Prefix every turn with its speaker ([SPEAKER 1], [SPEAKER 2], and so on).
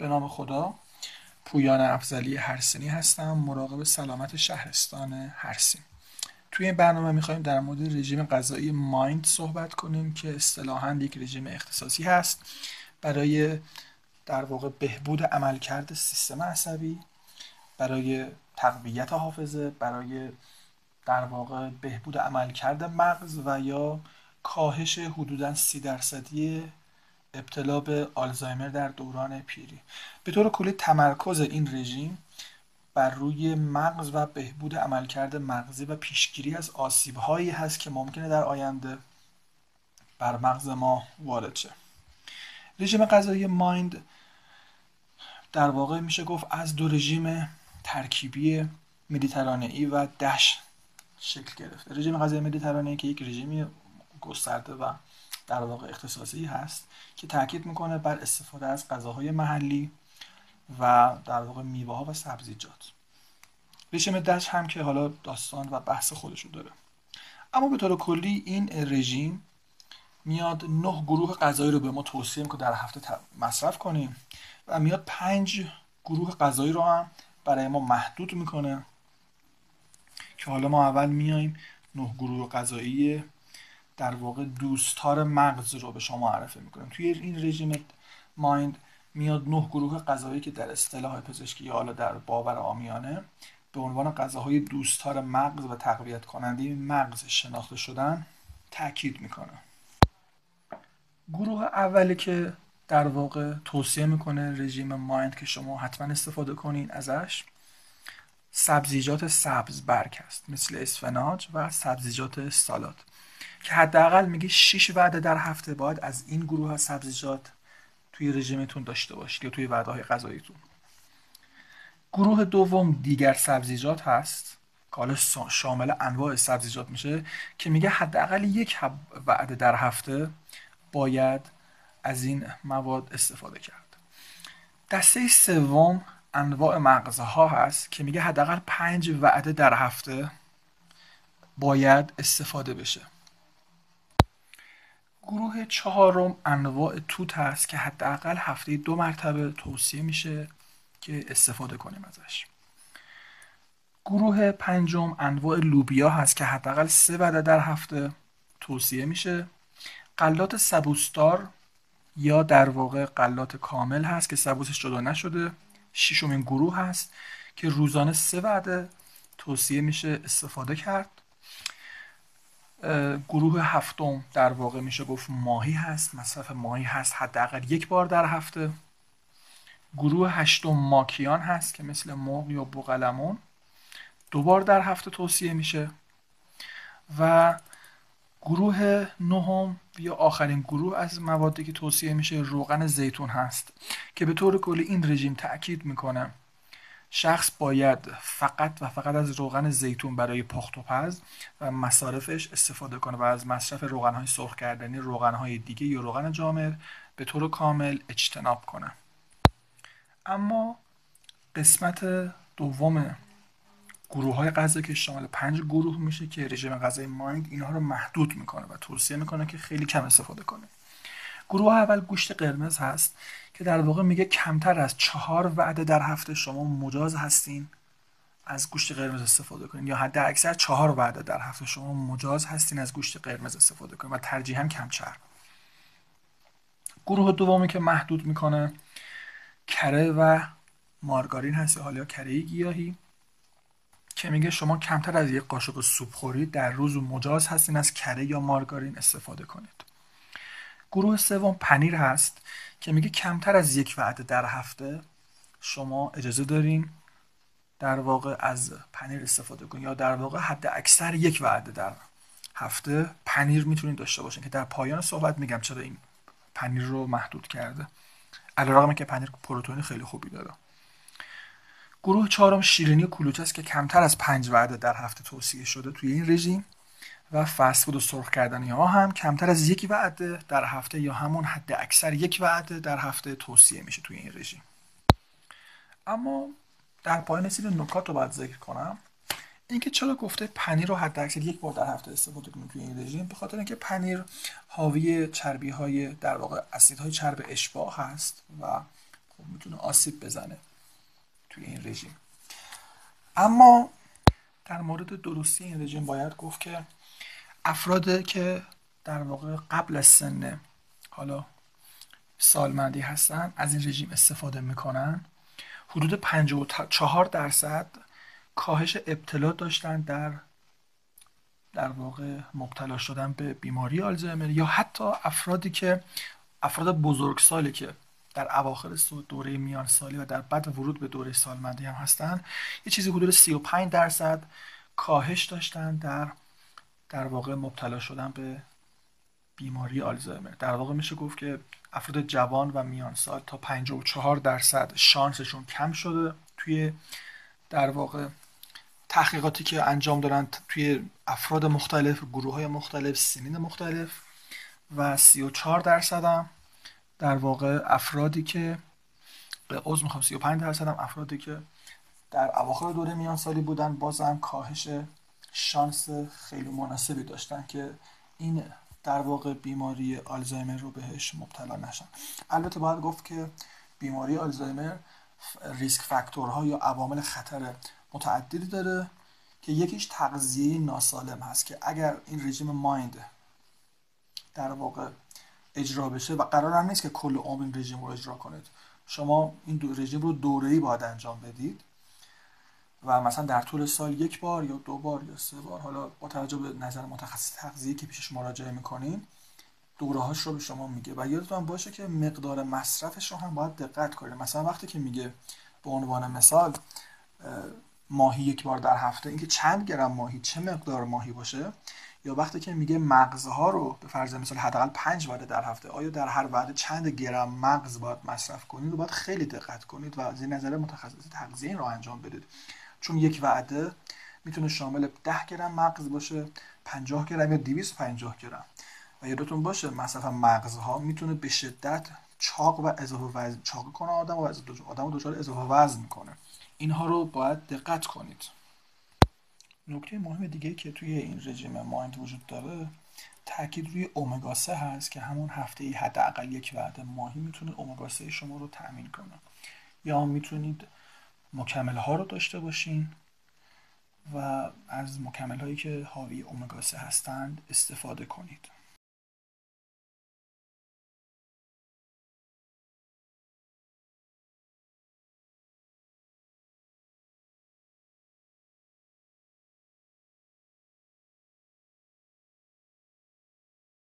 [SPEAKER 1] به نام خدا. پویان افضلی هرسینی هستم، مراقب سلامت شهرستان هرسین. توی این برنامه میخوایم در مورد رژیم غذایی مایند صحبت کنیم که اصطلاحاً یک رژیم اختصاصی هست برای در واقع بهبود عملکرد سیستم عصبی، برای تقویت حافظه، برای در واقع بهبود عملکرد مغز و یا کاهش حدوداً 30% ابتلا به آلزایمر در دوران پیری. به طور کلی تمرکز این رژیم بر روی مغز و بهبود عملکرد مغزی و پیشگیری از آسیب‌هایی هست که ممکنه در آینده بر مغز ما وارد شه. رژیم غذایی مایند در واقع میشه گفت از دو رژیم ترکیبی مدیترانه‌ای و دش شکل گرفته. رژیم غذایی مدیترانه‌ای که یک رژیمی گسترده و در واقع اختصاصی هست که تاکید میکنه بر استفاده از غذاهای محلی و در واقع میوه ها و سبزیجات. رژیم دش هم که حالا داستان و بحث خودشو داره، اما به طور کلی این رژیم میاد 9 گروه غذایی رو به ما توصیه میکنه در هفته مصرف کنیم و میاد 5 گروه غذایی رو هم برای ما محدود میکنه که حالا ما اول میایم 9 گروه غذایی در واقع دوستدار مغز رو به شما معرفی میکنیم. توی این رژیم مایند میاد 9 گروه غذایی که در اصطلاح پزشکی یا حالا در باور عامیانه به عنوان غذاهای دوستدار مغز و تقویت کننده مغز شناخته شدن تاکید میکنه. گروه اولی که در واقع توصیه میکنه رژیم مایند که شما حتما استفاده کنین ازش، سبزیجات سبز برگ است، مثل اسفناج و سبزیجات سالاد که حداقل میگه 6 وعده در هفته باید از این گروه از سبزیجات توی رژیمتون داشته باشید یا توی وعده‌های غذاییتون. گروه دوم دیگر سبزیجات هست که حالا شامل انواع سبزیجات میشه که میگه حداقل 1 وعده در هفته باید از این مواد استفاده کرد. دسته سوم انواع مغزها هست که میگه حداقل 5 وعده در هفته باید استفاده بشه. گروه چهارم انواع توت هست که حداقل هفته 2 مرتبه توصیه میشه که استفاده کنیم ازش. گروه پنجم انواع لوبیا هست که حداقل 3 وعده در هفته توصیه میشه. غلات سبوسدار یا در واقع غلات کامل هست که سبوسش جدا نشده. ششمین گروه هست که روزانه 3 وعده توصیه میشه استفاده کرد. گروه هفتم در واقع میشه گفت ماهی هست، مصرف ماهی هست حداقل 1 بار در هفته. گروه هشتم ماکیان هست که مثل مرغ یا بوقلمون 2 بار در هفته توصیه میشه. و گروه نهم یا آخرین گروه از موادی که توصیه میشه روغن زیتون هست که به طور کلی این رژیم تأکید میکنه شخص باید فقط و فقط از روغن زیتون برای پخت و پز و مصارفش استفاده کنه و از مصرف روغن‌های سرخ کردنی، روغن‌های دیگه یا روغن جامد به طور کامل اجتناب کنه. اما قسمت دوم گروه‌های غذایی که شامل 5 گروه میشه که رژیم غذایی مایند اینها رو محدود میکنه و توصیه میکنه که خیلی کم استفاده کنه. گروه اول گوشت قرمز هست که در واقع میگه کمتر از 4 وعده در هفته شما مجاز هستین از گوشت قرمز استفاده کنین یا حد اکثر 4 وعده در هفته شما مجاز هستین از گوشت قرمز استفاده کنین و ترجیحاً کم چرب. گروه دومی که محدود میکنه کره و مارگارین هست یا حالا کره گیاهی که میگه شما کمتر از 1 قاشق سوپ خوری در روز مجاز هستین از کره یا مارگارین استفاده کنید. گروه سوم پنیر هست که میگه کمتر از 1 وعده در هفته شما اجازه دارین در واقع از پنیر استفاده کنید یا در واقع حد اکثر 1 وعده در هفته پنیر میتونید داشته باشین که در پایان صحبت میگم چرا این پنیر رو محدود کرده، علیرغم که پنیر پروتئین خیلی خوبی داره. گروه چهارم شیرینی و کلوچه است که کمتر از 5 وعده در هفته توصیه شده توی این رژیم و فست فود و سرخ کردنی ها هم کمتر از 1 وعده در هفته یا همون حد اکثر 1 وعده در هفته توصیه میشه توی این رژیم. اما در پایان سری نکات رو باید ذکر کنم، اینکه چرا گفته پنیر رو حد اکثر 1 بار در هفته استفاده کنید توی این رژیم. به خاطر اینکه پنیر حاوی چربی های در واقع اسیدهای چرب اشباع هست و خب میتونه آسیب بزنه توی این رژیم. اما در مورد درستی این رژیم باید گفت که افرادی که در واقع قبل از سن حالا سالمندی هستن از این رژیم استفاده میکنن حدود 54% کاهش ابتلا داشتن در واقع مبتلا شدن به بیماری آلزایمر، یا حتی افراد بزرگسالی که در اواخر دوره میان سالی و در بعد ورود به دوره سالمندی هم هستن یه چیزی حدود 35% کاهش داشتن در واقع مبتلا شدن به بیماری آلزایمر. در واقع میشه گفت که افراد جوان و میان سال تا 54% شانسشون کم شده توی در واقع تحقیقاتی که انجام دادن توی افراد مختلف، گروه های مختلف، سنین مختلف، و 34% هم در واقع افرادی که 35% هم افرادی که در اواخر دوره میان سالی بودن بازم کاهش شانس خیلی مناسبی داشتن که این در واقع بیماری آلزایمر رو بهش مبتلا نشن. البته باید گفت که بیماری آلزایمر ریسک فاکتورها یا عوامل خطر متعددی داره که یکیش تغذیه ناسالم هست که اگر این رژیم مایند در واقع اجرا بشه و قرار هم نیست که کل عمر این رژیم رو اجرا کنید، شما این رژیم رو دوره‌ای باید انجام بدید و مثلا در طول سال 1 بار یا 2 بار یا 3 بار، حالا با توجه به نظر متخصص تغذیه که پیشش مراجعه میکنین دوره‌هاش رو به شما میگه. و یادتون باشه که مقدار مصرفش رو هم باید دقت کنید. مثلا وقتی که میگه به عنوان مثال ماهی 1 بار در هفته، اینکه چند گرم ماهی، چه مقدار ماهی باشه، یا وقتی که میگه مغزها رو به فرض مثال حداقل 5 وعده در هفته، آیا در هر وعده چند گرم مغز باید مصرف کنید رو باید خیلی دقت کنید و از این نظر متخصص تغذیه این رو انجام بدید، چون یک وعده میتونه شامل 10 گرم مغز باشه، 50 گرم یا 250 گرم. و یادتون باشه مصرف مغزها میتونه به شدت چاق و اضافه وزن چاق کنه آدم و آدم رو دچار اضافه وزن میکنه. اینها رو باید دقت کنید. نکته مهم دیگه که توی این رژیم مایند وجود داره تاکید روی امگا 3 هست که همون هفته‌ای حداقل 1 وعده ماهی میتونه امگا 3 شما رو تأمین کنه. یا میتونید مکمل ها رو داشته باشین و از مکمل هایی که حاوی امگا 3 هستند استفاده کنید.